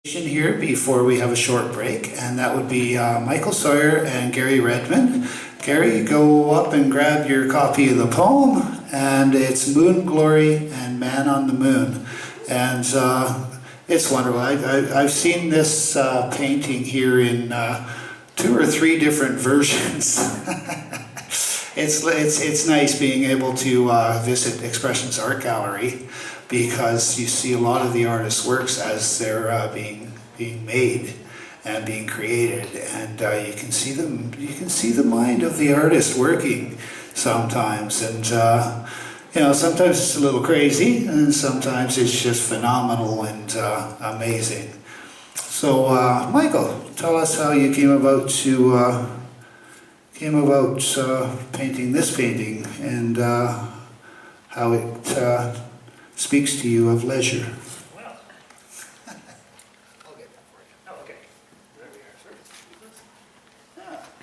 Here before we have a short break, and that would be Michael Sawyer and Gary Redmond. Gary, go up and grab your copy of the poem, and it's Moon Glory and Man on the Moon. And it's wonderful. I've seen this painting here in 2 or 3 different versions. It's nice being able to visit Expressions Art Gallery, because you see a lot of the artist's works as they're being made and being created, and you can see them. You can see the mind of the artist working sometimes, and sometimes it's a little crazy, and sometimes it's just phenomenal and amazing. So, Michael, tell us how you came about painting this painting, and how it speaks to you of leisure. Well, I'll get that for you. Oh, okay. There we are, sir.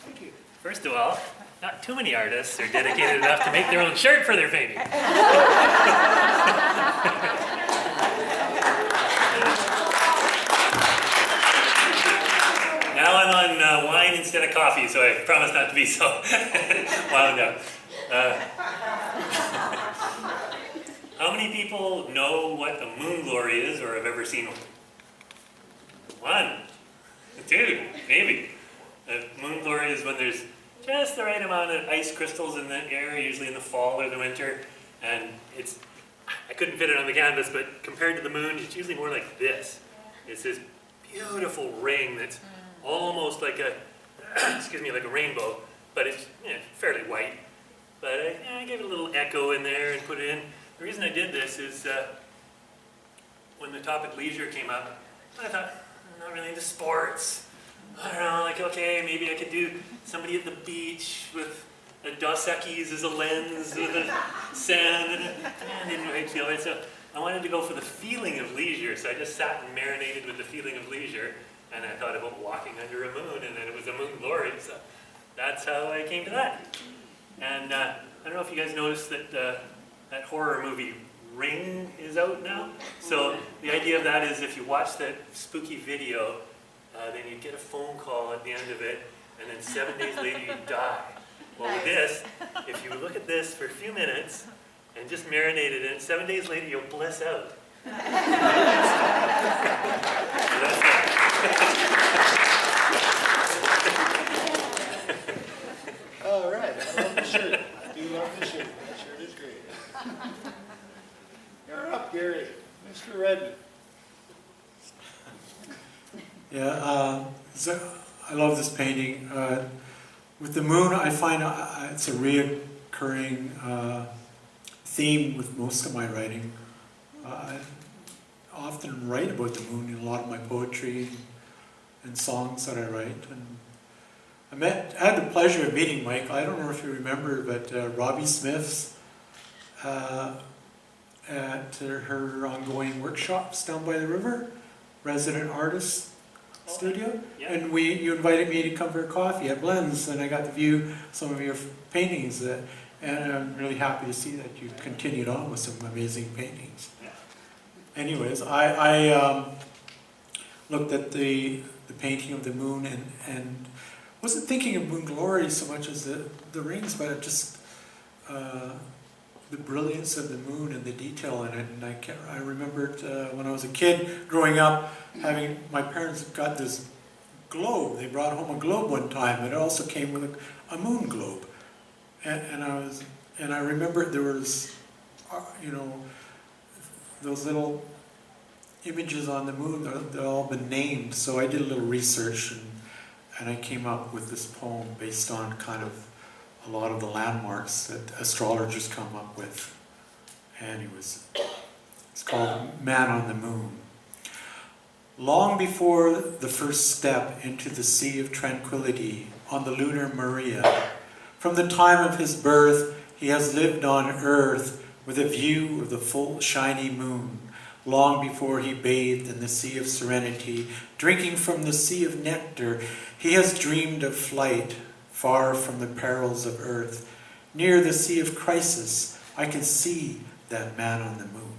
Thank you. First of all, not too many artists are dedicated enough to make their own shirt for their painting. Now I'm on wine instead of coffee, so I promise not to be so wound up. How many people know what a moon glory is or have ever seen one? 1, 2, maybe. A moon glory is when there's just the right amount of ice crystals in the air, usually in the fall or the winter, and I couldn't fit it on the canvas, but compared to the moon, it's usually more like this. It's this beautiful ring that's almost like a, like a rainbow, but it's fairly white. But I gave it a little echo in there and put it in. The reason I did this is when the topic leisure came up, I thought, I'm not really into sports. I don't know, like, okay, maybe I could do somebody at the beach with a Dos Equis as a lens with a sand, and I didn't really feel it. So I wanted to go for the feeling of leisure, so I just sat and marinated with the feeling of leisure, and I thought about walking under a moon, and then it was a moon glory, so that's how I came to that. And I don't know if you guys noticed that that horror movie Ring is out now. So the idea of that is if you watch that spooky video, then you get a phone call at the end of it, and then 7 days later you die. Well, with this, if you look at this for a few minutes and just marinate it in, 7 days later you'll bliss out. All right, I love the shirt. I do love the shirt. That shirt is great. You're up, Gary. Mr. Redmond. Yeah, so I love this painting. With the moon, I find it's a reoccurring theme with most of my writing. I often write about the moon in a lot of my poetry and songs that I write. And I had the pleasure of meeting Mike. I don't know if you remember, but Robbie Smith's at her ongoing workshops down by the river, resident artist studio. Yeah. And you invited me to come for a coffee at Blends, and I got to view some of your paintings. And I'm really happy to see that you continued on with some amazing paintings. Yeah. Anyways, I looked at the painting of the moon and wasn't thinking of moon glory so much as the rings, but it just the brilliance of the moon and the detail in it. And I remembered when I was a kid growing up, having my parents got this globe. They brought home a globe one time, and it also came with a moon globe. And I remembered there was those little images on the moon. They've all been named. So I did a little research, and I came up with this poem based on kind of a lot of the landmarks that astrologers come up with. And it's called Man on the Moon. Long before the first step into the sea of tranquility on the lunar Maria, from the time of his birth, he has lived on earth with a view of the full shiny moon. Long before he bathed in the sea of serenity, drinking from the sea of nectar, he has dreamed of flight, far from the perils of earth. Near the sea of crisis, I can see that man on the moon.